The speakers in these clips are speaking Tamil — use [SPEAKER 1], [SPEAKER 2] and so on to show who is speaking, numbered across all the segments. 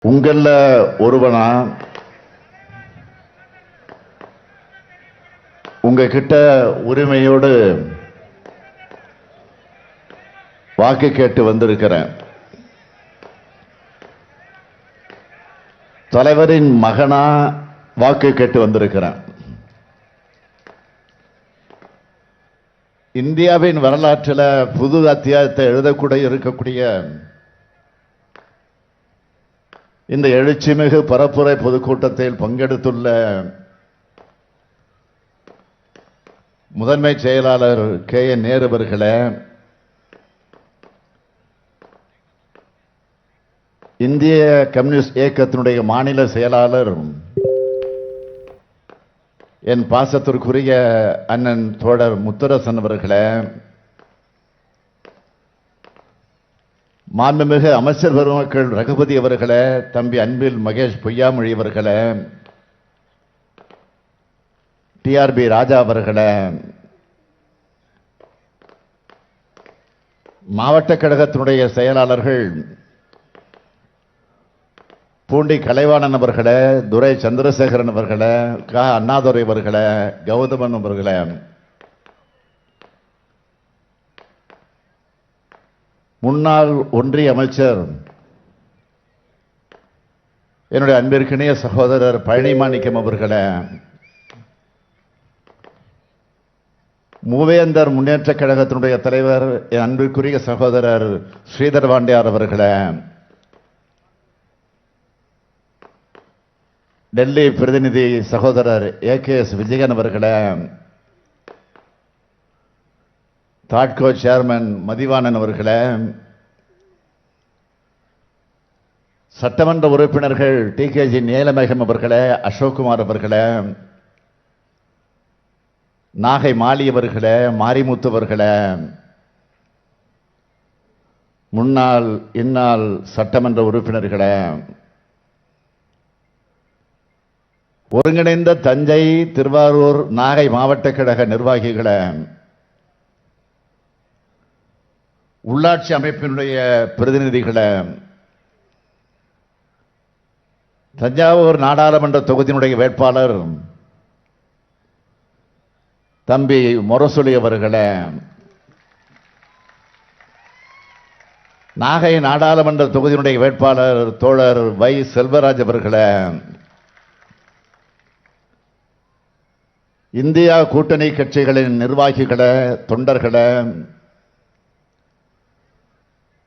[SPEAKER 1] உங்கள ஒருவனா உங்ககிட்ட உரிமையோடு வாக்கு கேட்டு வந்திருக்கிறேன். தலைவரின் மகனா வாக்கு கேட்டு வந்திருக்கிறேன். இந்தியாவின் வரலாற்றில் புது அத்தியாயத்தை எழுதக்கூடிய இருக்கக்கூடிய இந்த எழுச்சிமிகு பரப்புரை பொதுக்கூட்டத்தில் பங்கெடுத்துள்ள முதன்மை செயலாளர் KN நேரு அவர்களே, இந்திய கம்யூனிஸ்ட் இயக்கத்தினுடைய மாநில செயலாளர் என் பாசத்திற்குரிய அண்ணன் தோழர் முத்தரசன் அவர்களே, மாண்புமிகு அமைச்சர் பெருமக்கள் ரகுபதி அவர்களே, தம்பி அன்பில் மகேஷ் பொய்யாமொழி அவர்களே, TRB ராஜா அவர்களே, மாவட்ட கழகத்தினுடைய செயலாளர்கள் பூண்டி கலைவாணன் அவர்களே, துரை சந்திரசேகரன் அவர்களே, அண்ணாதுரை அவர்களே, கௌதமன் அவர்களே, முன்னாள் ஒன்றிய அமைச்சர் என்னுடைய அன்பிற்கினிய சகோதரர் பழனி மாணிக்கம் அவர்களே, மூவேந்தர் முன்னேற்ற கழகத்தினுடைய தலைவர் என் அன்பிற்குரிய சகோதரர் ஸ்ரீதர் வாண்டியார் அவர்களே, டெல்லி பிரதிநிதி சகோதரர் AKS விஜயன் அவர்களே, தாட்கோ சேர்மன் மதிவாணன் அவர்களே, சட்டமன்ற உறுப்பினர்கள் TKG நீலமேகம் அவர்களே, அசோக்குமார் அவர்களே, நாகை மாலி அவர்களே, மாரிமுத்து அவர்களே, முன்னாள் இந்நாள் சட்டமன்ற உறுப்பினர்களே, ஒருங்கிணைந்த தஞ்சை திருவாரூர் நாகை மாவட்ட கழக நிர்வாகிகளே, உள்ளாட்சி அமைப்பினுடைய பிரதிநிதிகளே, தஞ்சாவூர் நாடாளுமன்ற தொகுதியினுடைய வேட்பாளர் தம்பி முரசொலி அவர்களே, நாகை நாடாளுமன்ற தொகுதியினுடைய வேட்பாளர் தோழர் வை செல்வராஜ் அவர்களே, இந்தியா கூட்டணி கட்சிகளின் நிர்வாகிகளே, தொண்டர்களே,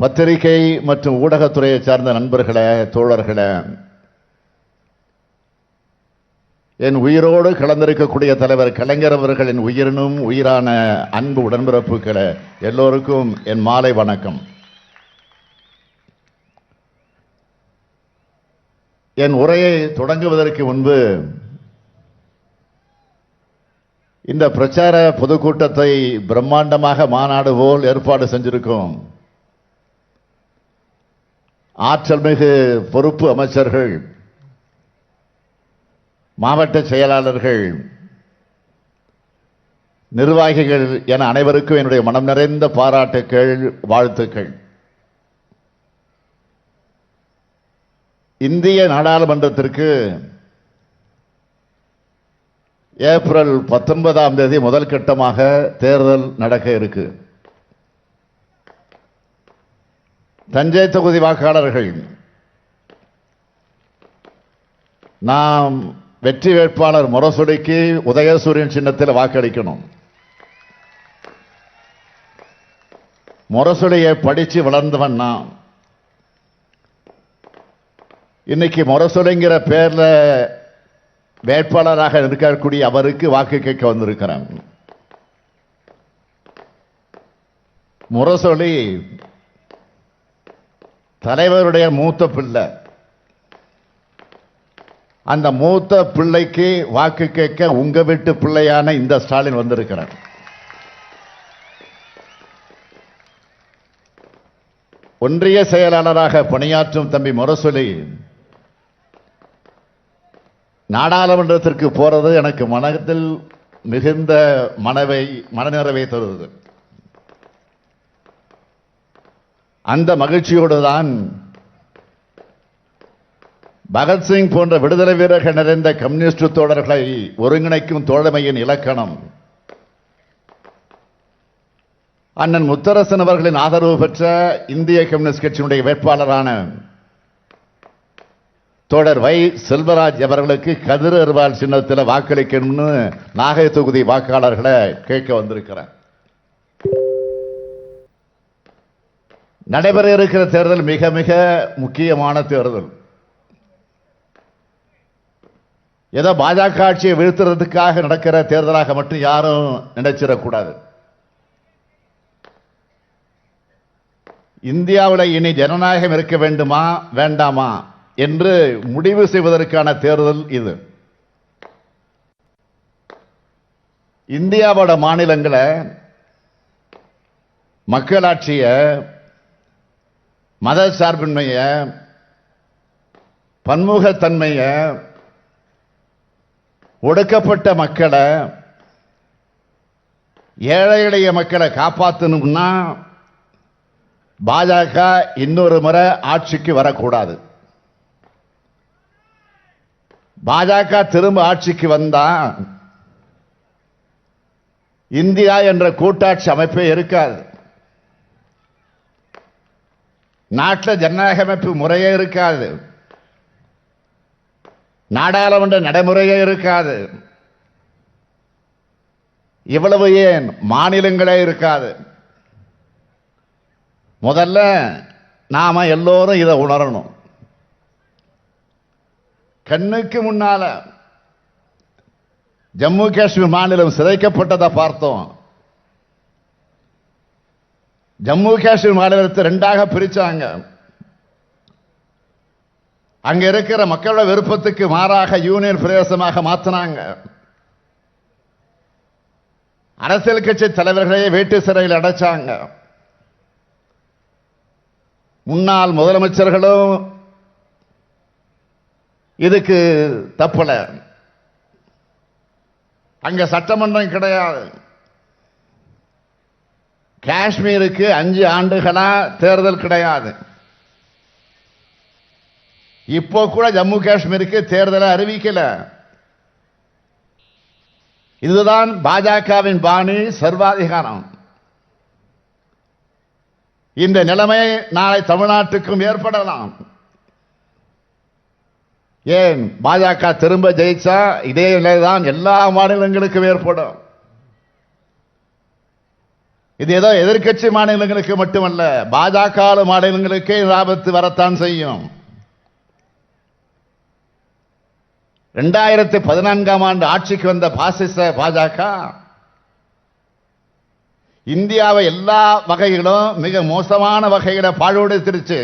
[SPEAKER 1] பத்திரிகை மற்றும் ஊடகத்துறையை சார்ந்த நண்பர்களே, தோழர்களே, என் உயிரோடு கலந்திருக்கக்கூடிய தலைவர் கலைஞர் அவர்களின் உயிரினும் உயிரான அன்பு உடன்பிறப்புகளே, எல்லோருக்கும் என் மாலை வணக்கம். என் உரையை தொடங்குவதற்கு முன்பு இந்த பிரச்சார பொதுக்கூட்டத்தை பிரம்மாண்டமாக மாநாடு போல் ஏற்பாடு செஞ்சிருக்கும் ஆற்றல் மிகு பொறுப்பு அமைச்சர்கள், மாவட்ட செயலாளர்கள், நிர்வாகிகள் என அனைவருக்கும் என்னுடைய மனம் நிறைந்த பாராட்டுக்கள், வாழ்த்துக்கள். இந்திய நாடாளுமன்றத்திற்கு ஏப்ரல் 19ஆம் தேதி முதல் கட்டமாக தேர்தல் நடக்க இருக்கு. தஞ்சை தொகுதி வாக்காளர்கள் நாம் வெற்றி வேட்பாளர் முரசொலிக்கு உதயசூரியன் சின்னத்தில் வாக்களிக்கணும். முரசொலியை படிச்சு வளர்ந்தவன் நான். இன்னைக்கு முரசொலிங்கிற பேர்ல வேட்பாளராக இருக்கக்கூடிய அவருக்கு வாக்கு கேட்க வந்திருக்கிறேன். முரசொலி தலைவருடைய மூத்த பிள்ளை. அந்த மூத்த பிள்ளைக்கு வாக்கு கேட்க உங்க வீட்டு பிள்ளையான இந்த ஸ்டாலின் வந்திருக்கிறார். ஒன்றிய செயலாளராக பணியாற்றும் தம்பி முரசொலி நாடாளுமன்றத்திற்கு போறது எனக்கு மனத்தில் மிகுந்த மனநிறைவை தருவது. அந்த மகிழ்ச்சியோடு தான் பகத்சிங் போன்ற விடுதலை வீரர்கள் நிறைந்த கம்யூனிஸ்ட் தோழர்களை ஒருங்கிணைக்கும் தோழமையின் இலக்கணம் அண்ணன் முத்தரசன் அவர்களின் ஆதரவு பெற்ற இந்திய கம்யூனிஸ்ட் கட்சியினுடைய வேட்பாளரான தோழர் வை செல்வராஜ் அவர்களுக்கு கதிர் அருவாள் சின்னத்தில் வாக்களிக்கணும்னு நாகை தொகுதி வாக்காளர்களை கேட்க வந்திருக்கிறேன். நடைபெற இருக்கிற தேர்தல் மிக மிக முக்கியமான தேர்தல். ஏதோ பாஜக ஆட்சியை வீழ்த்துறதுக்காக நடக்கிற தேர்தலாக மட்டும் யாரும் நினைச்சிடக்கூடாது. இந்தியாவில் இனி ஜனநாயகம் இருக்க வேண்டுமா வேண்டாமா என்று முடிவு செய்வதற்கான தேர்தல் இது. இந்தியாவோட மாநிலங்களை மக்களாட்சிய, மத சார்பின்மைய, பன்முகத்தன்மைய, ஒடுக்கப்பட்ட மக்களை, ஏழை எளிய மக்களை காப்பாற்றணும்னா பாஜக இன்னொரு முறை ஆட்சிக்கு வரக்கூடாது. பாஜக திரும்ப ஆட்சிக்கு வந்தா இந்தியா என்ற கூட்டாட்சி அமைப்பே இருக்காது. நாட்டில் ஜனநாயக அமைப்பு முறையே இருக்காது. நாடாளுமன்ற நடைமுறையே இருக்காது. இவ்வளவு ஏன் மாநிலங்களே இருக்காது. முதல்ல நாம எல்லோரும் இதை உணரணும். கண்ணுக்கு முன்னால ஜம்மு காஷ்மீர் மாநிலம் சிதைக்கப்பட்டதை பார்த்தோம். ஜம்மு காஷ்மீர் மாநிலத்தை ரெண்டாக பிரிச்சாங்க. அங்க இருக்கிற மக்களோட விருப்பத்துக்கு மாறாக யூனியன் பிரதேசமாக மாற்றினாங்க. அரசியல் கட்சி தலைவர்களையே வீட்டு சிறையில் அடைச்சாங்க. முன்னாள் முதலமைச்சர்களும் இதுக்கு தப்பல. அங்க சட்டமன்றம் கிடையாது. காஷ்மீருக்கு 5 ஆண்டுகளா தேர்தல் கிடையாது. இப்போ கூட ஜம்மு காஷ்மீருக்கு தேர்தலை அறிவிக்கல. இதுதான் பாஜகவின் பாணி, சர்வாதிகாரம். இந்த நிலைமை நாளை தமிழ்நாட்டுக்கும் ஏற்படலாம். ஏன் பாஜக திரும்ப ஜெயிச்சா இதே நிலைதான் எல்லா மாநிலங்களுக்கும் ஏற்படும். இது ஏதோ எதிர்க்கட்சி மாநிலங்களுக்கு மட்டுமல்ல, பாஜக மாநிலங்களுக்கே ஆபத்து வரத்தான் செய்யும். 2014ஆம் ஆண்டு ஆட்சிக்கு வந்த பாசிச பாஜக இந்தியாவை எல்லா வகையிலும் மிக மோசமான வகையில பாழ்படுத்திருச்சு.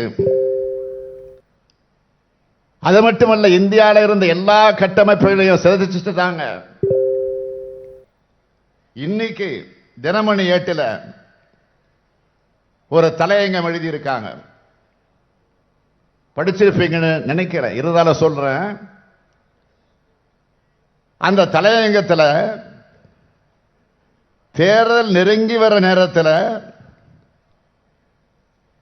[SPEAKER 1] அது மட்டுமல்ல, இந்தியாவில் இருந்த எல்லா கட்டமைப்புகளையும் சிதைச்சிட்டாங்க. இன்னைக்கு தினமணி 8ல் ஒரு தலையங்கம் எழுதியிருக்காங்க. படிச்சிருப்பீங்கன்னு நினைக்கிறேன், இருந்தாலும் சொல்றேன். அந்த தலையங்கத்தில் தேர்தல் நெருங்கி வர நேரத்தில்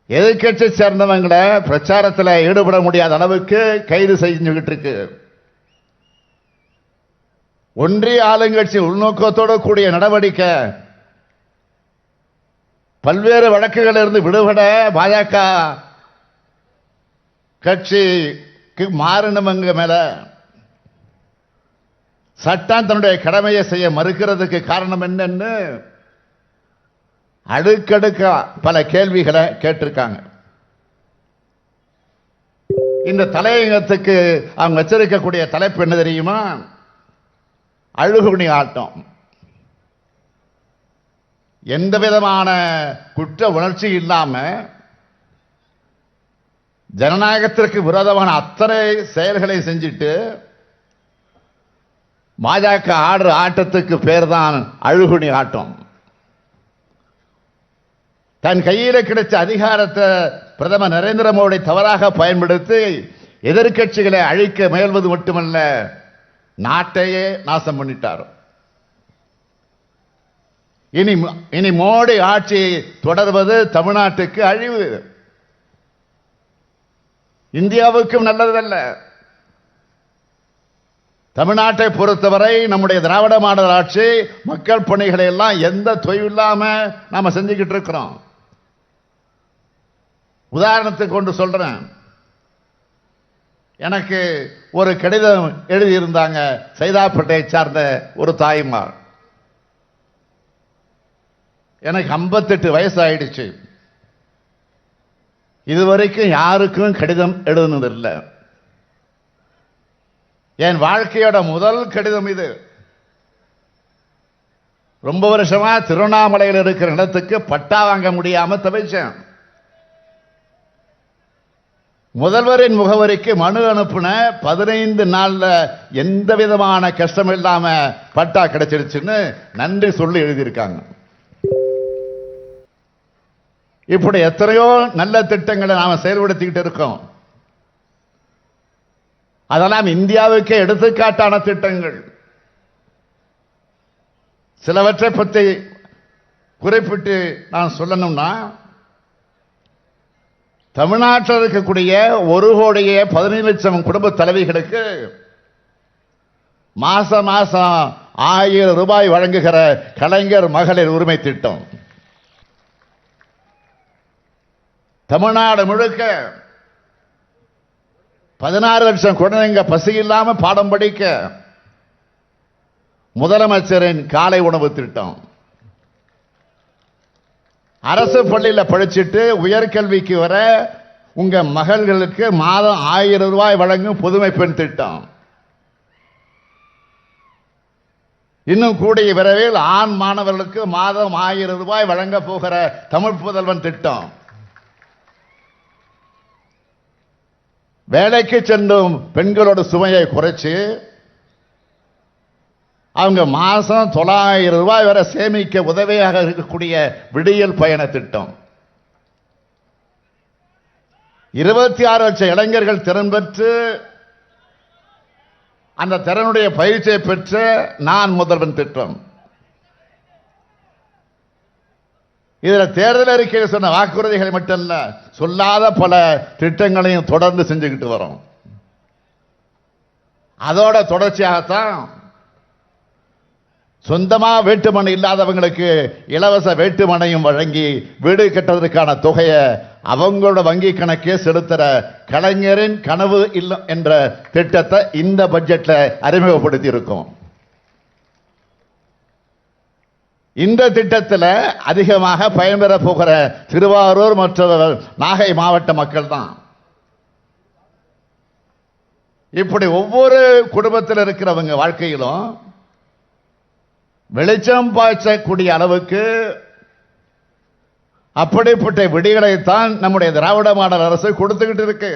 [SPEAKER 1] எதிர்கட்சி சேர்ந்தவங்களை பிரச்சாரத்தில் ஈடுபட முடியாத அளவுக்கு கைது செஞ்சுக்கிட்டு இருக்கு. ஒன்றிய ஆளுங்கட்சி உள்நோக்கத்தோடு கூடிய நடவடிக்கை பல்வேறு வழக்குகளில் இருந்து விடுபட பாஜக கட்சிக்கு மாறினவங்க மேல சட்டம் தன்னுடைய கடமையை செய்ய மறுக்கிறதுக்கு காரணம் என்னன்னு அடுக்கடுக்க பல கேள்விகளை கேட்டிருக்காங்க. இந்த தலையங்கத்துக்கு அவங்க வச்சிருக்கக்கூடிய தலைப்பு என்ன தெரியுமா? அழுகுணி ஆட்டம். எந்த விதமான குற்ற உணர்ச்சி இல்லாம ஜனநாயகத்திற்கு விரோதமான அத்தனை செயல்களை செஞ்சிட்டு பாஜக ஆடுற ஆட்டத்துக்கு பேர் தான் அழுகுணி ஆட்டம். தன் கையில் கிடைச்ச அதிகாரத்தை பிரதமர் நரேந்திர மோடி தவறாக பயன்படுத்தி எதிர்க்கட்சிகளை அழிக்க முயல்வது மட்டுமல்ல, நாட்டையே நாசம் பண்ணிட்டார். இனி மோடி ஆட்சி தொடர்வது தமிழ்நாட்டுக்கு அழிவு, இந்தியாவுக்கும் நல்லதல்ல. தமிழ்நாட்டை பொறுத்தவரை நம்முடைய திராவிட மாடல் ஆட்சி மக்கள் பணிகளை எல்லாம் எந்த தொய்வில்லாம நாம செஞ்சுக்கிட்டு இருக்கிறோம். உதாரணத்துக்கு கொண்டு சொல்றேன். எனக்கு ஒரு கடிதம் எழுதியிருந்தாங்க சைதாப்பேட்டையை சார்ந்த ஒரு தாய்மார். எனக்கு 58 வயசு ஆயிடுச்சு. இதுவரைக்கும் யாருக்கும் கடிதம் எழுதுனதில்லை. என் வாழ்க்கையோட முதல் கடிதம் இது. ரொம்ப வருஷமா திருவண்ணாமலையில் இருக்கிற இடத்துக்கு பட்டா வாங்க முடியாம தவிச்சேன். முதல்வரின் முகவரிக்கு மனு அனுப்புன 15 நாள்ல எந்த விதமான கஷ்டம் இல்லாம பட்டா கிடைச்சிருச்சுன்னு நன்றி சொல்லி எழுதியிருக்காங்க. இப்படி எத்தனையோ நல்ல திட்டங்களை நாம செயல்படுத்திக்கிட்டு இருக்கோம். அதெல்லாம் இந்தியாவுக்கே எடுத்துக்காட்டான திட்டங்கள். சிலவற்றை பற்றி குறிப்பிட்டு நான் சொல்லணும்னா, தமிழ்நாட்டில் இருக்கக்கூடிய 1,15,00,000 குடும்ப தலைவிகளுக்கு மாசம் மாசம் 1000 ரூபாய் வழங்குகிற கலைஞர் மகளிர் உரிமை திட்டம். தமிழ்நாடு முழுக்க 16 லட்சம் குழந்தைங்க பசி இல்லாம பாடம் படிக்க முதலமைச்சரின் காலை உணவு திட்டம். அரசு பள்ளியில் படிச்சுட்டு உயர்கல்விக்கு வர உங்க மகள்களுக்கு மாதம் 1000 ரூபாய் வழங்கும் புதுமை பெண் திட்டம். இன்னும் கூடிய விரைவில் ஆண் மாணவர்களுக்கு மாதம் 1000 ரூபாய் வழங்க போகிற தமிழ் புதல்வன் திட்டம். வேலைக்கு சென்றும் பெண்களோட சுமையை குறைச்சு அவங்க மாசம் 900 ரூபாய் வரை சேமிக்க உதவியாக இருக்கக்கூடிய விடியல் பயண திட்டம். 26 லட்சம் இளைஞர்கள் திறன் பெற்று அந்த திறனுடைய பயிற்சியை பெற்ற நான் முதல்வன் திட்டம். இதுல தேர்தல் அறிக்கையில் சொன்ன வாக்குறுதிகளை மட்டுமல்ல, சொல்லாத பல திட்டங்களையும் தொடர்ந்து செஞ்சுக்கிட்டு வரோம். அதோட தொடர்ச்சியாகத்தான் சொந்தமா வேட்டுமனை இல்லாதவங்களுக்கு இலவச வேட்டுமனையும் வழங்கி வீடு கட்டுவதற்கான தொகையை அவங்களோட வங்கி கணக்கே செலுத்துற கலைஞரின் கனவு இல்லம் என்ற திட்டத்தை இந்த பட்ஜெட்ல அறிமுகப்படுத்தி இருக்கோம். இந்த திட்டத்தில் அதிகமாக பயன்பெற போகிற திருவாரூர் மற்றும் நாகை மாவட்ட மக்கள் தான். இப்படி ஒவ்வொரு குடும்பத்தில் இருக்கிறவங்க வாழ்க்கையிலும் வெளிச்சம் பாய்ச்சக்கூடிய அளவுக்கு அப்படிப்பட்ட விடிகளைத்தான் நம்முடைய திராவிட மாடல் அரசு கொடுத்துக்கிட்டு இருக்கு.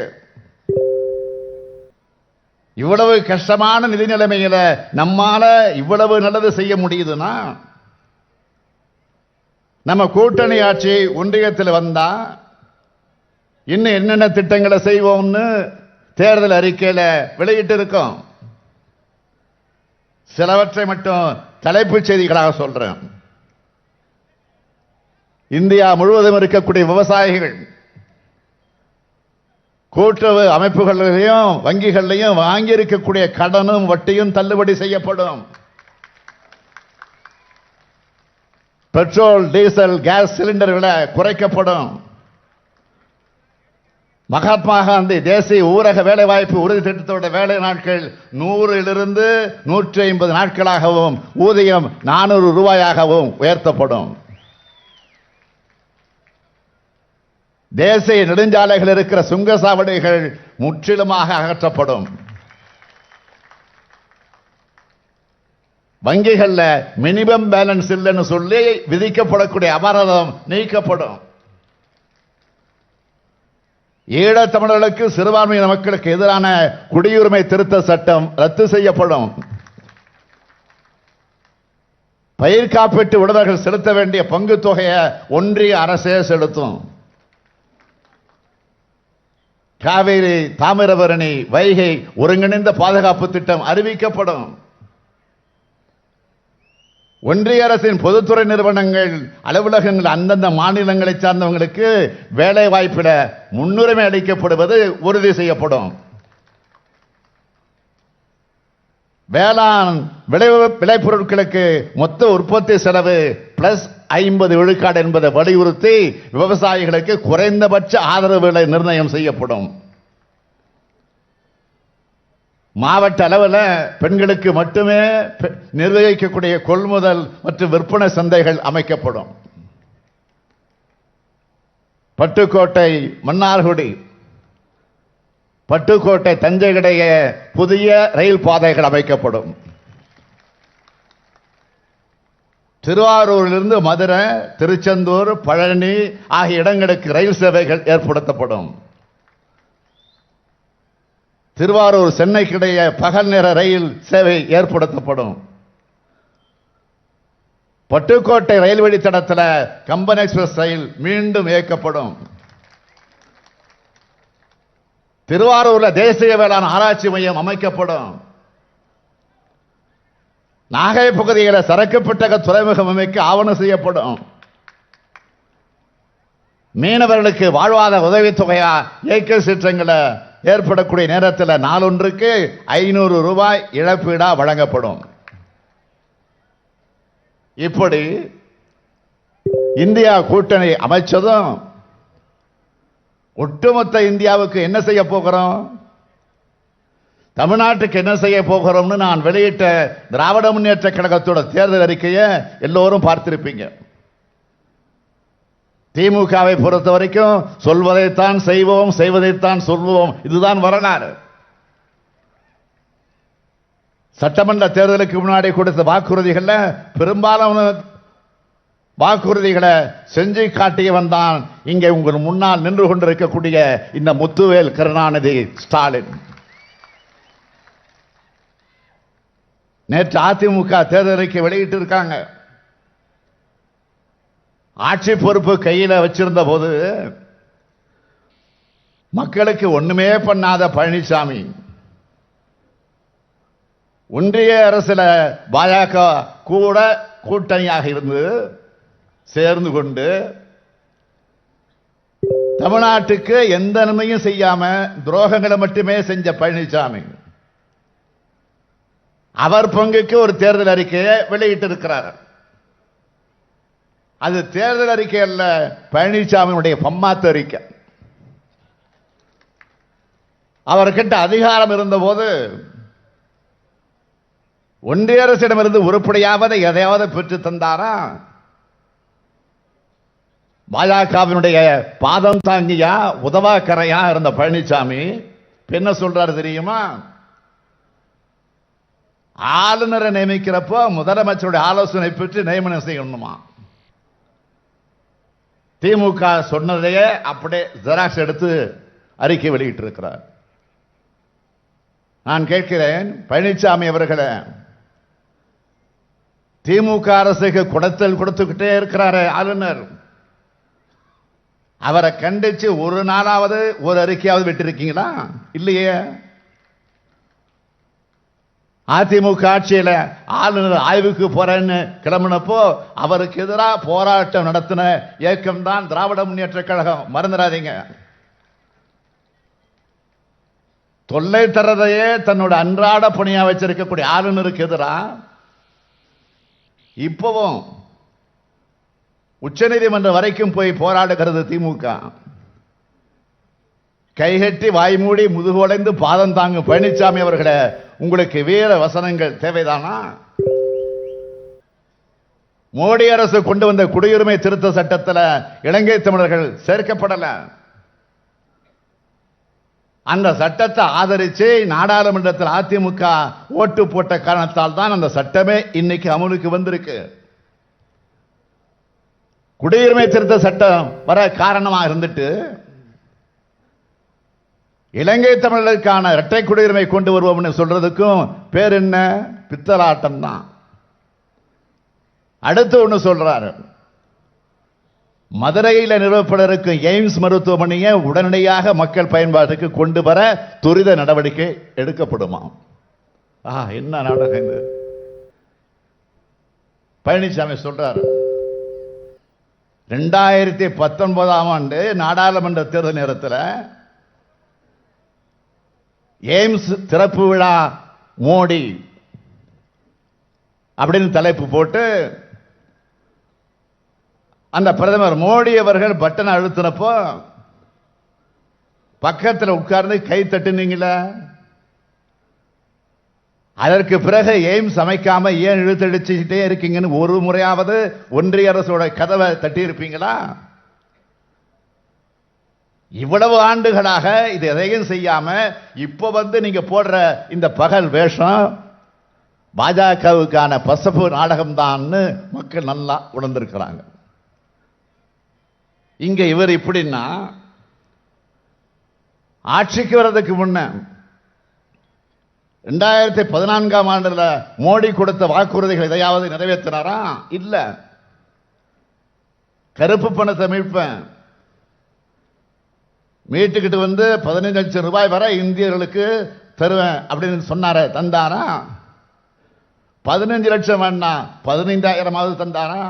[SPEAKER 1] இவ்வளவு கஷ்டமான நிதி நிலைமையில நம்மால இவ்வளவு நல்லது செய்ய முடியுதுன்னா, நம்ம கூட்டணி ஆட்சி ஒன்றியத்தில் வந்தா இன்னும் என்னென்ன திட்டங்களை செய்வோம்னு தேர்தல் அறிக்கையில வெளியிட்டு இருக்கோம். சிலவற்றை மட்டும் தலைப்புச் செய்திகளாக சொல்றேன். இந்தியா முழுவதும் இருக்கக்கூடிய விவசாயிகள் கூட்டுறவு அமைப்புகளிலையும் வங்கிகளிலையும் வாங்கி இருக்கக்கூடிய கடனும் வட்டியும் தள்ளுபடி செய்யப்படும். பெட்ரோல், டீசல், கேஸ் சிலிண்டர் விலை குறைக்கப்படும். மகாத்மா காந்தி தேசிய ஊரக வேலைவாய்ப்பு உறுதி திட்டத்தோட வேலை நாட்கள் 100 150 நாட்களாகவும் ஊதியம் 400 ரூபாயாகவும் உயர்த்தப்படும். தேசிய நெடுஞ்சாலைகள் இருக்கிற சுங்கசாவடிகள் முற்றிலுமாக அகற்றப்படும். வங்கிகள்ல மினிமம் பேலன்ஸ் இல்லைன்னு சொல்லி விதிக்கப்படக்கூடிய அபராதம் நீக்கப்படும். ஈழத்தமிழர்களுக்கு சிறுபான்மையின மக்களுக்கு எதிரான குடியுரிமை திருத்த சட்டம் ரத்து செய்யப்படும். பயிர் காப்பீட்டு உடமைகள் செலுத்த வேண்டிய பங்கு தொகையை ஒன்றிய அரசே செலுத்தும். காவேரி, தாமிரபரணி, வைகை ஒருங்கிணைந்த பாதுகாப்பு திட்டம் அறிவிக்கப்படும். ஒன்றிய அரசின் பொதுத்துறை நிறுவனங்கள், அலுவலகங்கள் அந்தந்த மாநிலங்களை சார்ந்தவங்களுக்கு வேலை வாய்ப்பிட முன்னுரிமை அளிக்கப்படுவது உறுதி செய்யப்படும். வேளாண் விளைபொருட்களுக்கு மொத்த உற்பத்தி செலவு பிளஸ் 50 விழுக்காடு என்பதை வலியுறுத்தி விவசாயிகளுக்கு குறைந்தபட்ச ஆதரவு விலை நிர்ணயம் செய்யப்படும். மாவட்ட அளவில் பெண்களுக்கு மட்டுமே நிர்வகிக்கக்கூடிய கொள்முதல் மற்றும் விற்பனை சந்தைகள் அமைக்கப்படும். பட்டுக்கோட்டை மன்னார்குடி, பட்டுக்கோட்டை தஞ்சை இடையே புதிய ரயில் பாதைகள் அமைக்கப்படும். திருவாரூரிலிருந்து மதுரை, திருச்செந்தூர், பழனி ஆகிய இடங்களுக்கு ரயில் சேவைகள் ஏற்படுத்தப்படும். திருவாரூர் சென்னைக்கு இடையே பகல் நேர ரயில் சேவை ஏற்படுத்தப்படும். பட்டுக்கோட்டை ரயில் வழித்தடத்தில் கம்பன் எக்ஸ்பிரஸ் ரயில் மீண்டும் இயக்கப்படும். திருவாரூர்ல தேசிய வேளாண் ஆராய்ச்சி மையம் அமைக்கப்படும். நாகை பகுதியில் சரக்கு பெட்டக துறைமுகம் அமைக்க ஆவணம் செய்யப்படும். மீனவர்களுக்கு வாழ்வாதார உதவித்தொகையா ஏக்கர் சீற்றங்களை ஏற்படக்கூடிய நேரத்தில் நாளொன்றுக்கு 500 ரூபாய் இழப்பீடா வழங்கப்படும். இப்படி இந்தியா கூட்டணி அமைச்சதும் ஒட்டுமொத்த இந்தியாவுக்கு என்ன செய்ய போகிறோம், தமிழ்நாட்டுக்கு என்ன செய்ய போகிறோம்னு நான் வெளியிட்ட திராவிட முன்னேற்ற கழகத்தோட தேர்தல் அறிக்கையை எல்லோரும் பார்த்திருப்பீங்க. திமுகவை பொறுத்த வரைக்கும் சொல்வதைத்தான் செய்வோம், செய்வதைத்தான் சொல்வோம், இதுதான் வரலாறு. சட்டமன்ற தேர்தலுக்கு முன்னாடி கொடுத்த வாக்குறுதிகள் பெரும்பாலான வாக்குறுதிகளை செஞ்சு காட்டியவன் தான் இங்கே உங்கள் முன்னால் நின்று கொண்டிருக்கக்கூடிய இந்த முத்துவேல் கருணாநிதி ஸ்டாலின். நேற்று அதிமுக தேர்தல் அறிக்கை வெளியிட்டு இருக்காங்க. ஆட்சி பொறுப்பு கையில் வச்சிருந்த போது மக்களுக்கு ஒண்ணுமே பண்ணாத பழனிசாமி ஒன்றிய அரசில் பாஜக கூட கூட்டணியாக இருந்து சேர்ந்து கொண்டு தமிழ்நாட்டுக்கு எந்த நன்மையும் செய்யாம துரோகங்களை மட்டுமே செஞ்ச பழனிசாமி அவர் பங்குக்கு ஒரு தேர்தல் அறிக்கையை வெளியிட்டு இருக்கிறார். அது தேர்தல் அறிக்கை அல்ல, பழனிசாமியுடைய பம்மாத்து அறிக்கை. அவர்கிட்ட அதிகாரம் இருந்தபோது ஒன்றிய அரசிடமிருந்து உருப்படியாவது எதையாவது பெற்று தந்தாரா? பாஜகவினுடைய பாதம் தாங்கியா உதவாக்கரையா இருந்த பழனிசாமி என்ன சொல்றாரு தெரியுமா? ஆளுநரை நியமிக்கிறப்போ முதலமைச்சருடைய ஆலோசனை பெற்று நியமனம் செய்யணுமா? திமுக சொன்னதையே அப்படியே ஜெராக்ஸ் எடுத்து அறிக்கை வெளியிட்டு இருக்கிறார். நான் கேட்கிறேன், பழனிசாமி அவர்களே, திமுக அரசுக்கு குடைத்தல் கொடுத்துக்கிட்டே இருக்கிறாரு ஆளுநர். அவரை கண்டிச்சு ஒரு நாளாவது ஒரு அறிக்கையாவது விட்டிருக்கீங்களா? இல்லையே. அதிமுக ஆட்சியில் ஆளுநர் ஆய்வுக்கு போறேன்னு கிளம்பினப்போ அவருக்கு எதிராக போராட்டம் நடத்தின இயக்கம் தான் திராவிட முன்னேற்ற கழகம். மறந்துடாதீங்க. தொல்லை தரதையே தன்னோட அன்றாட பணியா வச்சிருக்கக்கூடிய ஆளுநருக்கு எதிராக இப்பவும் உச்சநீதிமன்றம் வரைக்கும் போய் போராடுகிறது திமுக. கைகட்டி வாய்மூடி முதுகுடைந்து பாதம் தாங்கும் பழனிசாமி அவர்களே, உங்களுக்கு வீர வசனங்கள் தேவைதானா? மோடி அரசு கொண்டு வந்த குடியுரிமை திருத்த சட்டத்தில் இலங்கை தமிழர்கள் சேர்க்கப்படல. அந்த சட்டத்தை ஆதரிச்சு நாடாளுமன்றத்தில் அதிமுக ஓட்டு போட்ட காரணத்தால் தான் அந்த சட்டமே இன்னைக்கு அமலுக்கு வந்திருக்கு. குடியுரிமை திருத்த சட்டம் வர காரணமாக இருந்துட்டு இலங்கை தமிழர்களுக்கான இரட்டை குடியுரிமை கொண்டு வருவோம்னு சொல்றதுக்கும் பேர் என்ன? பித்தலாட்டம் தான். அடுத்து ஒன்று சொல்றாரு, மதுரையில் நிறுவப்பட இருக்கும் எய்ம்ஸ் மருத்துவமனையை உடனடியாக மக்கள் பயன்பாட்டுக்கு கொண்டு வர துரித நடவடிக்கை எடுக்கப்படுமா? என்ன நாடகம் இது? பழனிசாமி சொல்றாரு. 2019ஆம் ஆண்டு நாடாளுமன்ற தேர்தல் நேரத்தில் எய்ம்ஸ் திறப்பு விழா மோடி அப்படின்னு தலைப்பு போட்டு அந்த பிரதமர் மோடி அவர்கள் பட்டனை அழுத்தினப்போ பக்கத்தில் உட்கார்ந்து கை தட்டுனீங்களா? அதற்கு பிறகு ஏன் சமைக்காம ஏன் இழுத்தடிச்சுக்கிட்டே இருக்கீங்கன்னு ஒரு முறையாவது ஒன்றிய அரசோட கதவை தட்டி இருப்பீங்களா? இவ்வளவு ஆண்டுகளாக இது எதையும் செய்யாம இப்ப நீங்க போடுற இந்த பகல் வேஷம் பாஜகவுக்கான பசப்பு நாடகம் தான் மக்கள் நல்லா உணர்ந்திருக்கிறாங்க. இங்க இவர் இப்படின்னா ஆட்சிக்கு வர்றதுக்கு முன்ன 2014ஆம் ஆண்டுல மோடி கொடுத்த வாக்குறுதிகள் எதையாவது நிறைவேற்றினாரா? இல்ல. கருப்பு பணத்தை மீட்டுக்கிட்டு 15 லட்சம் ரூபாய் வரை இந்தியர்களுக்கு தருவேன் அப்படின்னு சொன்னார, தந்தாரா? 15 லட்சம் வேணா 15,000 தந்தாரா?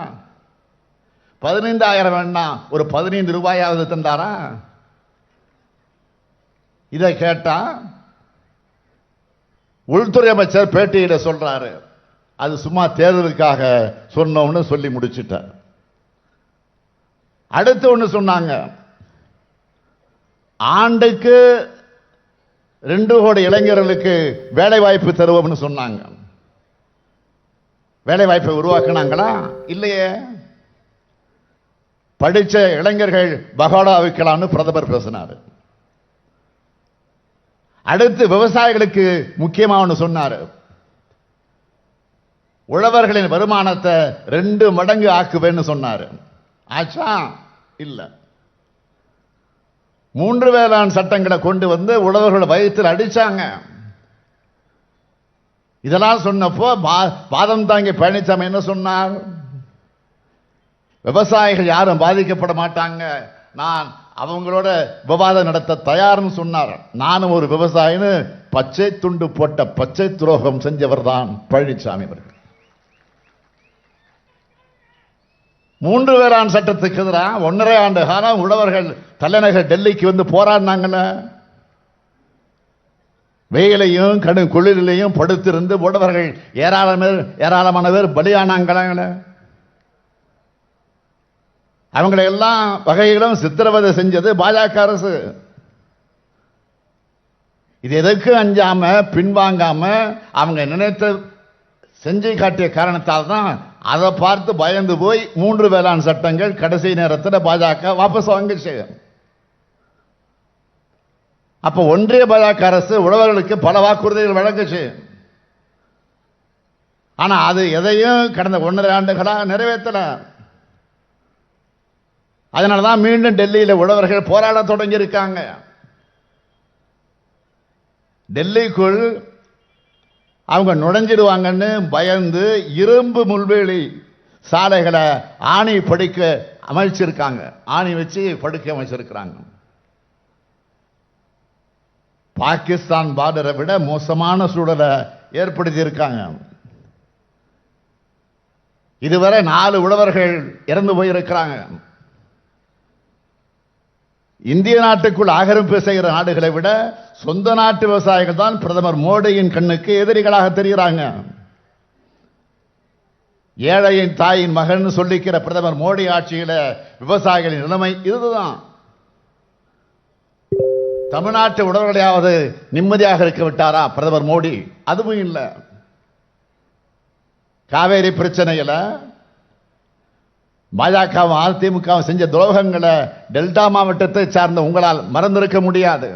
[SPEAKER 1] 15,000 வேணா ஒரு 15 ரூபாயாவது தந்தாரா? இதை கேட்டா உள்துறை அமைச்சர் பேட்டியில சொல்றாரு, அது சும்மா தேர்தலுக்காக சொன்னோம்னு சொல்லி முடிச்சிட்டார். அடுத்து ஒண்ணு சொன்னாங்க, ஆண்டுக்கு 2 கோடி இளைஞர்களுக்கு வேலை வாய்ப்பு தருவோம்னு சொன்னாங்க. வேலை வாய்ப்பை உருவாக்குனாங்களா? இல்லையே. படிச்ச இளைஞர்கள் பகோடா வைக்கலாம்னு பிரதமர் பேசினார். அடுத்து விவசாயிகளுக்கு முக்கியமா ஒன்று சொன்னார், உழவர்களின் வருமானத்தை 2 மடங்கு ஆக்குவேன்னு சொன்னார். ஆச்சா? இல்ல. 3 வேளாண் சட்டங்களை கொண்டு உழவர்கள் வயிற்றில் அடிச்சாங்க. இதெல்லாம் சொன்னப்போ பாதம் தாங்கி பழனிசாமி என்ன சொன்னார்? விவசாயிகள் யாரும் பாதிக்கப்பட மாட்டாங்க, நான் அவங்களோட விவாதம் நடத்த தயார்னு சொன்னார். நானும் ஒரு விவசாயின்னு பச்சை துண்டு போட்ட பச்சை துரோகம் செஞ்சவர் தான் பழனிசாமி அவர்கள். 3 வேளாண் சட்டத்துக்கு எதிராக 1.5 ஆண்டு காலம் உழவர்கள் தலைநகர் டெல்லிக்கு போராடினாங்கல்ல. வெயிலையும் கடும் குளிரிலையும் படுத்திருந்து உழவர்கள் ஏராளமான பேர் பலியானாங்களே. அவங்களை எல்லாம் வகையிலும் சித்திரவதை செஞ்சது பாஜக அரசு. இது எதற்கு அஞ்சாம பின்வாங்காம அவங்க நினைத்த செஞ்சு காட்டிய காரணத்தால் தான் அதை பார்த்து பயந்து போய் 3 வேளாண் சட்டங்கள் கடைசி நேரத்தில் பாஜக வாபஸ் வாங்கிச்சு. அப்ப ஒன்றிய பாஜக அரசு உழவர்களுக்கு பல வாக்குறுதிகள் வழங்குச்சு. ஆனா அது எதையும் கடந்த 1.5 ஆண்டுகளாக நிறைவேற்றல. அதனாலதான் மீண்டும் டெல்லியில் உழவர்கள் போராட தொடங்கி இருக்காங்க. டெல்லிக்குள் அவங்க நுழைஞ்சிடுவாங்கன்னு பயந்து இரும்பு முள்வேலி சாலைகளை ஆணி படுக்க அமைச்சிருக்காங்க. ஆணி வச்சு படுக்க அமைச்சிருக்கிறாங்க. பாகிஸ்தான் பார்டரை விட மோசமான சூழலை ஏற்படுத்தி இருக்காங்க. இதுவரை 4 உழவர்கள் இறந்து போயிருக்கிறாங்க. இந்திய நாட்டுக்குள் ஆக்கிரமிப்பு செய்கிற நாடுகளை விட சொந்த நாட்டு விவசாயிகள் தான் பிரதமர் மோடியின் கண்ணுக்கு எதிரிகளாக தெரிகிறாங்க. ஏழையின் தாயின் மகன் சொல்லிக்கிற பிரதமர் மோடி ஆட்சியில விவசாயிகளின் நிலைமை இதுதான். தமிழ்நாட்டு உழவர்களையாவது நிம்மதியாக இருக்க விட்டாரா பிரதமர் மோடி? அதுவும் இல்லை. காவேரி பிரச்சனையில பாஜகவும் அதிமுகவும் செஞ்ச துரோகங்களை டெல்டா மாவட்டத்தை சார்ந்த உங்களால் மறந்திருக்க முடியாது.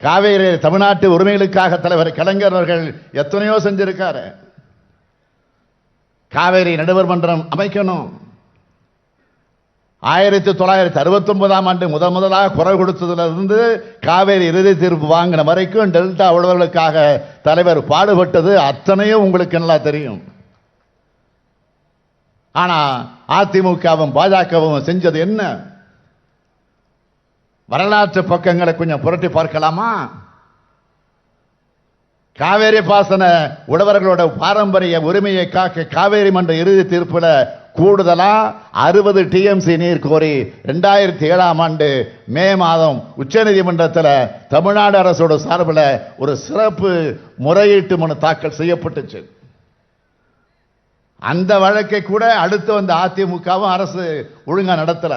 [SPEAKER 1] காவேரி தமிழ்நாட்டு உரிமைகளுக்காக தலைவர் கலைஞர் அவர்கள் எத்தனையோ செஞ்சிருக்காரு. காவேரி நடுவர் மன்றம் அமைக்கணும். 1969ஆம் ஆண்டு முதலாக குரல் கொடுத்ததிலிருந்து காவேரி இறுதி தீர்ப்பு வாங்கின வரைக்கும் டெல்டா உழவர்களுக்காக தலைவர் பாடுபட்டது அத்தனையும் உங்களுக்கு நல்லா தெரியும். ஆனா அதிமுகவும் பாஜகவும் செஞ்சது என்ன? வரலாற்று பக்கங்களை கொஞ்சம் புரட்டி பார்க்கலாமா? காவேரி பாசன உழவர்களோட பாரம்பரிய உரிமையை காக்க காவேரி மன்ற இறுதி தீர்ப்புல கூடுதலா 60 டிஎம்சி நீர் கோரி 2007ஆம் ஆண்டு மே மாதம் உச்சநீதிமன்றத்தில் தமிழ்நாடு அரசோட சார்பில் ஒரு சிறப்பு முறையீட்டு மனு தாக்கல் செய்யப்பட்டுச்சு. அந்த வழக்கை கூட அடுத்து வந்த அதிமுகவும் அரசு ஒழுங்கா நடத்தல.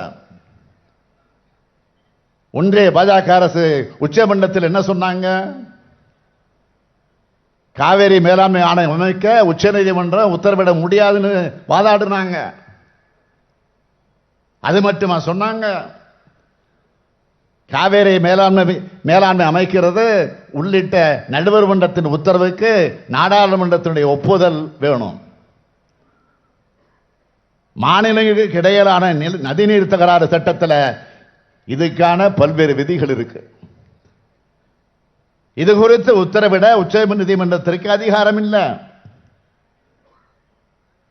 [SPEAKER 1] ஒன்றிய பாஜக அரசு உச்சமன்றத்தில் என்ன சொன்னாங்க? காவேரி மேலாண்மை ஆணையம் அமைக்க உச்சநீதிமன்றம் உத்தரவிட முடியாதுன்னு வாதாடுனாங்க. அது மட்டுமா சொன்னாங்க? காவேரி மேலாண்மை அமைக்கிறது உள்ளிட்ட நடுவர் மன்றத்தின் உத்தரவுக்கு நாடாளுமன்றத்தினுடைய ஒப்புதல் வேணும். மாநிலங்களுக்கு இடையிலான நதிநீர் தகராறு சட்டத்தில் இதுக்கான பல்வேறு விதிகள் இருக்கு. இது குறித்து உத்தரவிட உச்சநீதிமன்றத்திற்கு அதிகாரம் இல்லை.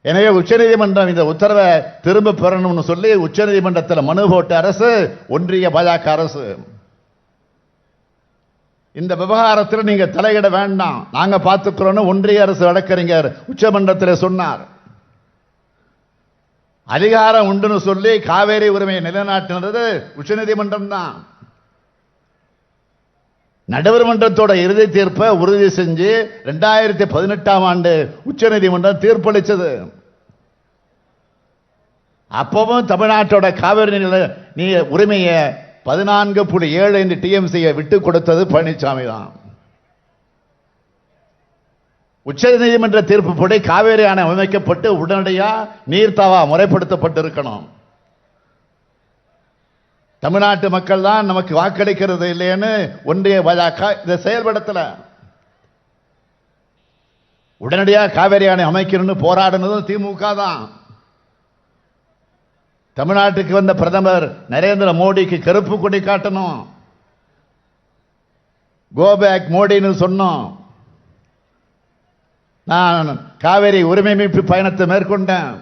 [SPEAKER 1] எனவே உச்சநீதிமன்றம் இந்த உத்தரவை திரும்ப பெறணும்னு சொல்லி உச்சநீதிமன்றத்தில் மனு போட்ட அரசு ஒன்றிய பாஜக அரசு. இந்த விவகாரத்தில் நீங்க தலையிட வேண்டாம், நாங்க பார்த்துக்கிறோம் ஒன்றிய அரசு வழக்கறிஞர் உச்சமன்றத்தில் சொன்னார். அதிகாரம் உண்டுன்னு சொல்லி காவேரி உரிமையை நிலைநாட்டினது உச்சநீதிமன்றம் தான். நடுவர் மன்றத்தோட இறுதி தீர்ப்பை உறுதி செஞ்சு 2018ஆம் ஆண்டு உச்சநீதிமன்றம் தீர்ப்பளித்தது. அப்பவும் தமிழ்நாட்டோட காவிரி நீர் உரிமையை 14.75 டிஎம்சியை விட்டு கொடுத்தது பழனிசாமி தான். உச்சநீதிமன்ற தீர்ப்புப்படி காவேரி அணை அமைக்கப்பட்டு உடனடியாக நீர்த்தாவா முறைப்படுத்தப்பட்டிருக்கணும். தமிழ்நாட்டு மக்கள் தான் நமக்கு வாக்களிக்கிறது இல்லைன்னு ஒன்றிய பாஜக இதை செயல்படுத்தல. உடனடியாக காவேரி அணை அமைக்கணும்னு போராடினதும் திமுக தான். தமிழ்நாட்டுக்கு வந்த பிரதமர் நரேந்திர மோடிக்கு கருப்பு கொடி காட்டணும், கோபேக் மோடின்னு சொன்னோம். நான் காவேரி உரிமை மீட்பு பயணத்தை மேற்கொண்டேன்.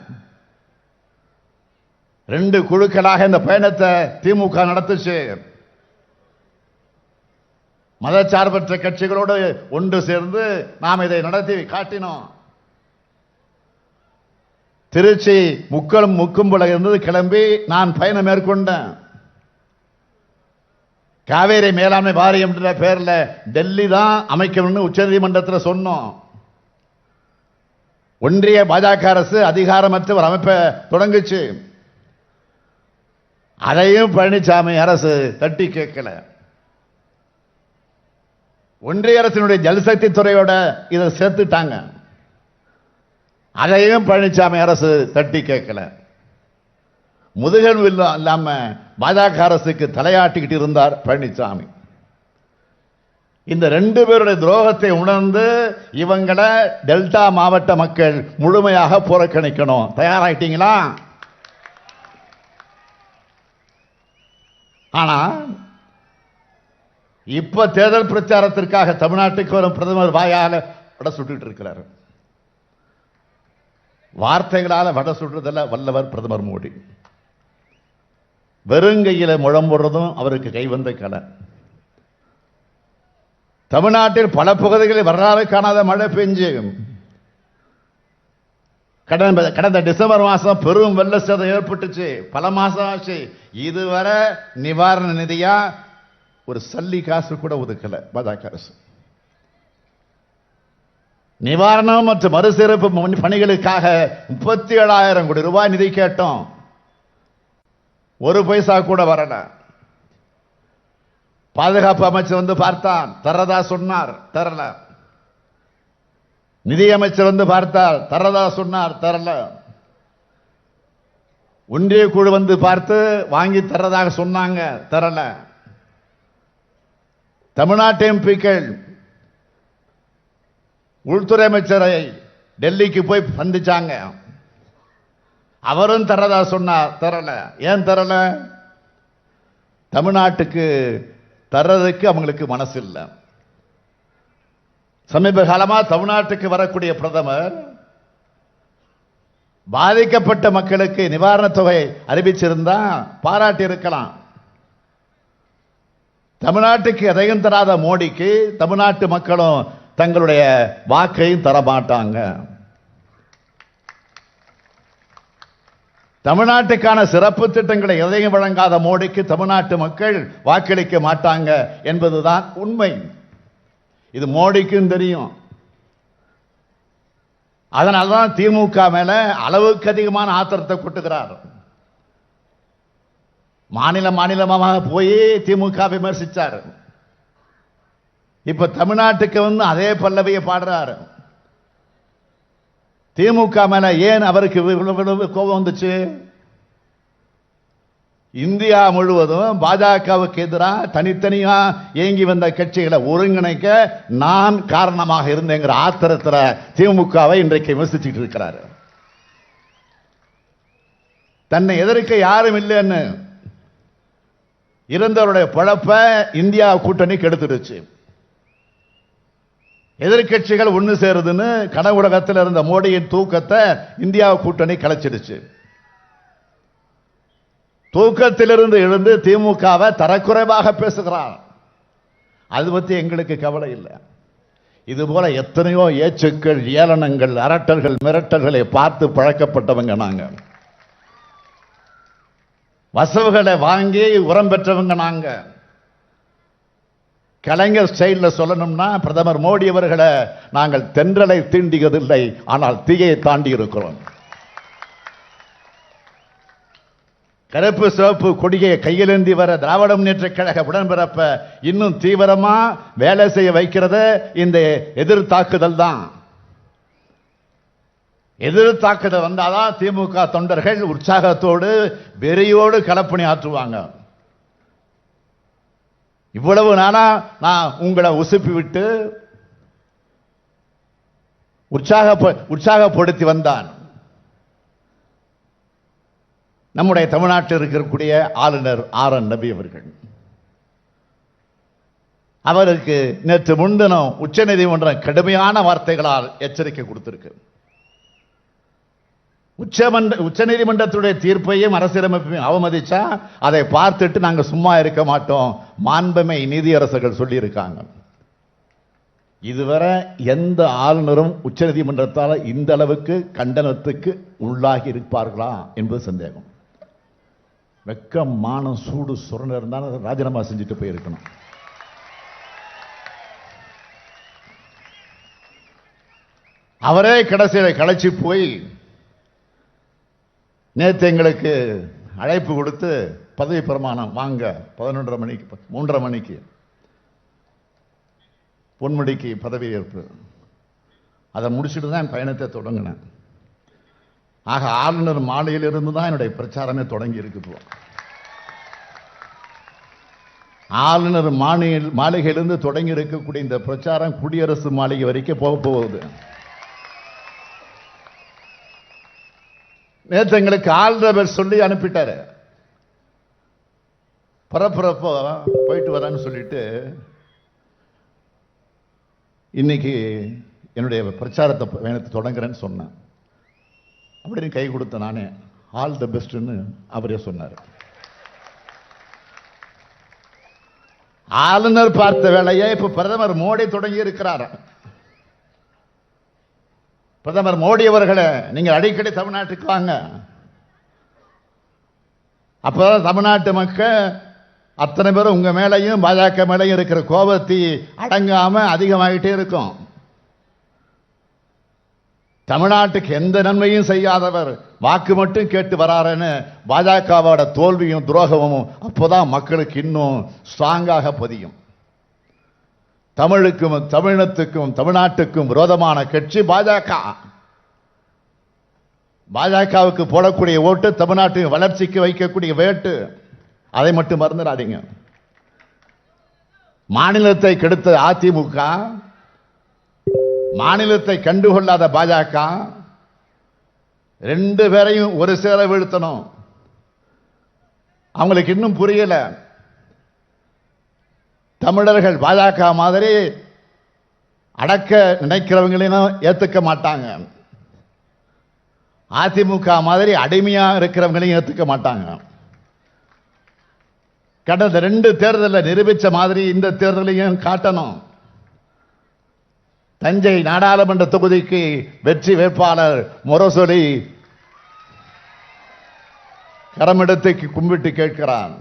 [SPEAKER 1] 2 குழுக்களாக இந்த பயணத்தை திமுக நடத்துச்சு. மதச்சார்பற்ற கட்சிகளோடு ஒன்று சேர்ந்து நாம் இதை நடத்தி காட்டினோம். திருச்சி முக்கும்புல இருந்து கிளம்பி நான் பயணம் மேற்கொண்டேன். காவேரி மேலாண்மை வாரியம் என்ற பெயர்ல டெல்லி தான் அமைக்கணும்னு உச்சநீதிமன்றத்தில் சொன்னோம். ஒன்றிய பாஜக அரசு அதிகாரமற்ற ஒரு அமைப்பை தொடங்குச்சு. அதையும் பழனிசாமி அரசு தட்டி கேட்கல. ஒன்றிய அரசினுடைய ஜல்சக்தி துறையோட இதை சேர்த்துட்டாங்க. அதையும் பழனிசாமி அரசு தட்டி கேட்கல. முதுகல் இல்லாம பாஜக அரசுக்கு தலையாட்டிக்கிட்டு இருந்தார் பழனிசாமி. இந்த 2 பேருடைய துரோகத்தை உணர்ந்து இவங்களை டெல்டா மாவட்ட மக்கள் முழுமையாக புறக்கணிக்கணும். தயாராயிட்டீங்களா? ஆனா இப்ப தேர்தல் பிரச்சாரத்திற்காக தமிழ்நாட்டுக்கு வரும் பிரதமர் வாயால வடை சுட்டு இருக்கிறார். வார்த்தைகளால வடை சுடுறதில் வல்லவர் பிரதமர் மோடி. வெறுங்கையில முழம்புறதும் அவருக்கு கைவந்த கலை. தமிழ்நாட்டில் பல பகுதிகளில் வரலாறு காணாத மழை பெஞ்சு கடந்த டிசம்பர் மாதம் பெரும் வெள்ள சேதம் ஏற்பட்டுச்சு. பல மாசம் ஆச்சு. இதுவரை நிவாரண நிதியா ஒரு சல்லி காசு கூட ஒதுக்கல பாஜக அரசு. நிவாரணம் மற்றும் மறுசீரமைப்பு பணிகளுக்காக 37,000 கோடி ரூபாய் நிதி கேட்டோம். 1 பைசா கூட வரல. பாதுகாப்பு அமைச்சர் வந்து பார்த்தார், தரதா சொன்னார், தரல. நிதியமைச்சர் வந்து பார்த்தார், தரதா சொன்னார், தரல. ஒன்றிய குழு வந்து பார்த்து வாங்கி தரதாக சொன்னாங்க, தரல. தமிழ்நாட்டு எம்பிக்கள் உள்துறை அமைச்சரை டெல்லிக்கு போய் சந்திச்சாங்க. அவரும் தரதா சொன்னார், தரல. ஏன் தரல? தமிழ்நாட்டுக்கு தர்றதுக்கு அவங்களுக்கு மனசு இல்லை. சமீப காலமாக தமிழ்நாட்டுக்கு வரக்கூடிய பிரதமர் பாதிக்கப்பட்ட மக்களுக்கு நிவாரணத் தொகை அறிவிச்சிருந்தா பாராட்டி இருக்கலாம். தமிழ்நாட்டுக்கு எதையும் தராத மோடிக்கு தமிழ்நாட்டு மக்களும் தங்களுடைய வாக்கையும் தரமாட்டாங்க. தமிழ்நாட்டுக்கான சிறப்பு திட்டங்களை எதையும் வழங்காத மோடிக்கு தமிழ்நாட்டு மக்கள் வாக்களிக்க மாட்டாங்க என்பதுதான் உண்மை. இது மோடிக்கும் தெரியும். அதனால்தான் திமுக மேல அளவுக்கு அதிகமான ஆத்திரத்தை கொட்டுகிறார். மாநிலமாக போய் திமுக விமர்சிச்சார். இப்ப தமிழ்நாட்டுக்கு வந்து அதே பல்லவியை பாடுறாரு. திமுக மேல ஏன் அவருக்கு கோபம் வந்துச்சு? இந்தியா முழுவதும் பாஜகவுக்கு எதிராக தனித்தனியா இயங்கி வந்த கட்சிகளை ஒருங்கிணைக்க நான் காரணமாக இருந்தேங்கிற ஆத்திரத்தில் திமுகவை இன்றைக்கு விமர்சிச்சுட்டு இருக்கிறார். தன்னை எதிர்க்க யாரும் இல்லைன்னு இருந்தவருடைய பழப்ப இந்தியா கூட்டணி கெடுத்துடுச்சு. எதிர்கட்சிகள் ஒன்று சேருதுன்னு கனவுலகத்தில் இருந்த மோடியின் தூக்கத்தை இந்தியா கூட்டணி கலைச்சிடுச்சு. தூக்கத்திலிருந்து எழுந்து திமுகவை தரக்குறைவாக பேசுகிறார். அது பற்றி எங்களுக்கு கவலை இல்லை. இதுபோல எத்தனையோ ஏச்சுக்கள், ஏளனங்கள், அரட்டல்கள், மிரட்டல்களை பார்த்து பழக்கப்பட்டவங்க நாங்க. வசவுகளை வாங்கி உரம் பெற்றவங்க நாங்க. கலைஞர் ஸ்டைலில் சொல்லணும்னா பிரதமர் மோடி அவர்களை நாங்கள் தென்றலை தீண்டியதில்லை, ஆனால் தீயை தாண்டி இருக்கிறோம். கருப்பு சிவப்பு கொடியை கையிலேந்தி வர திராவிட முன்னேற்ற கழக உடன்பிறப்ப இன்னும் தீவிரமா வேலை செய்ய வைக்கிறது இந்த எதிர்த்தாக்குதல் தான். எதிர்த்தாக்குதல் வந்தாதான் திமுக தொண்டர்கள் உற்சாகத்தோடு வெறியோடு களப்பணி ஆற்றுவாங்க. இவ்வளவு நாளா நான் உங்களை உசுப்பி விட்டு உற்சாகப்படுத்தி வந்தான். நம்முடைய தமிழ்நாட்டில் இருக்கக்கூடிய ஆளுநர் RN ரவி அவர்கள், அவருக்கு நேற்று முன்தினம் உச்சநீதிமன்றம் கடுமையான வார்த்தைகளால் எச்சரிக்கை கொடுத்திருக்கு. உச்சநீதிமன்றத்துடைய தீர்ப்பையும் அரசியலமைப்பையும் அவமதிச்சா அதை பார்த்துட்டு நாங்கள் சும்மா இருக்க மாட்டோம், மாண்புமை நீதியரசர்கள் சொல்லி இருக்காங்க. இதுவரை எந்த ஆளுநரும் உச்சநீதிமன்றத்தால் இந்த அளவுக்கு கண்டனத்துக்கு உள்ளாகி இருப்பார்களா என்பது சந்தேகம். வெக்கம், மானம், சூடு, சுரணம் இருந்தாலும் ராஜினாமா செஞ்சுட்டு போயிருக்கணும். அவரே கடைசியில் களைச்சி போய் நேற்று எங்களுக்கு அழைப்பு கொடுத்து பதவி பிரமாணம் வாங்க 11:30 மணிக்கு 3:30 மணிக்கு பொன்முடிக்கு பதவி ஏற்பு, அதை முடிச்சுட்டு தான் என் பயணத்தை தொடங்கினேன். ஆக ஆளுநர் மாளிகையிலிருந்து தான் என்னுடைய பிரச்சாரமே தொடங்கி இருக்கு. இப்போ ஆளுநர் மாளிகையிலிருந்து தொடங்கி இருக்கக்கூடிய இந்த பிரச்சாரம் குடியரசு மாளிகை வரைக்கும் போக போகுது. நேற்று எங்களுக்கு ஆளுநர் சொல்லி அனுப்பிட்டாரு. பரப்புறப்போ போயிட்டு வரேன்னு சொல்லிட்டு இன்னைக்கு என்னுடைய பிரச்சாரத்தை பயணத்தை தொடங்குறேன்னு சொன்னேன். அப்படின்னு கை கொடுத்த நானே ஆல் தி பெஸ்ட்னு அவரே சொன்னார். ஆளுநர் பார்த்த வேலையை இப்ப பிரதமர் மோடி தொடங்கி இருக்கிறார். பிரதமர் மோடி அவர்களே, நீங்கள் அடிக்கடி தமிழ்நாட்டுக்கு வாங்க. அப்பதான் தமிழ்நாட்டு மக்கள் அத்தனை பேரும் உங்க மேலையும் பாஜக மேலையும் இருக்கிற கோபத்தை அடங்காம அதிகமாகிட்டே இருக்கும். தமிழ்நாட்டுக்கு எந்த நன்மையும் செய்யாதவர் வாக்கு மட்டும் கேட்டு வராருன்னு பாஜகவோட தோல்வியும் துரோகமும் அப்போதான் மக்களுக்கு இன்னும் ஸ்ட்ராங்காக பதியும். தமிழுக்கும் தமிழினத்துக்கும் தமிழ்நாட்டுக்கும் விரோதமான கட்சி பாஜக. பாஜகவுக்கு போடக்கூடிய ஓட்டு தமிழ்நாட்டின் வளர்ச்சிக்கு வைக்கக்கூடிய வேட்டு. அதை மட்டும் மறந்துடாதீங்க. மாநிலத்தை கெடுத்த அதிமுக, மாநிலத்தை கண்டுகொள்ளாத பாஜக, ரெண்டு பேரையும் ஒரு சேர வீழ்த்தணும். அவங்களுக்கு இன்னும் புரியல. தமிழர்கள் பாஜக மாதிரி அடக்க நினைக்கிறவங்களையும் ஏத்துக்க மாட்டாங்க. அதிமுக மாதிரி அடிமையா இருக்கிறவங்களையும் ஏத்துக்க மாட்டாங்க. கடந்த 2 தேர்தலில் நிரூபிச்ச மாதிரி இந்த தேர்தலையும் காட்டணும். தஞ்சை நாடாளுமன்ற தொகுதிக்கு வெற்றி வேட்பாளர் முரசொலி கரமெடுத்து கும்பிட்டு கேட்கிறான்.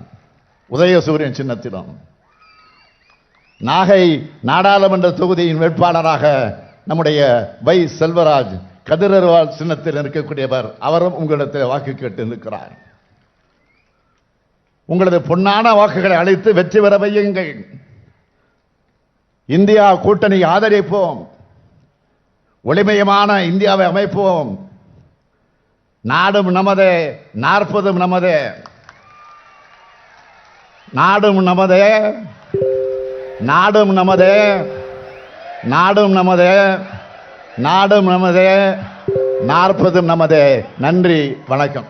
[SPEAKER 1] உதயசூரியன் சின்னத்திலும் நாகை நாடாளுமன்ற தொகுதியின் வேட்பாளராக நம்முடைய வை செல்வராஜ் கதிரவால் சின்னத்தில் இருக்கக்கூடியவர், அவரும் உங்களிடத்தில் வாக்கு கேட்டு நிற்கிறார். உங்களது பொன்னான வாக்குகளை அளித்து வெற்றி பெற வையுங்கள். இந்தியா கூட்டணி ஆதரிப்போம். ஒளிமயமான இந்தியாவை அமைப்போம். நாடும் நமதே, 40 நமதே. நாடும் நமதே, நாடும் நமதே, நாடும் நமதே, நாடும் நமதே, 40 நமதே. நன்றி, வணக்கம்.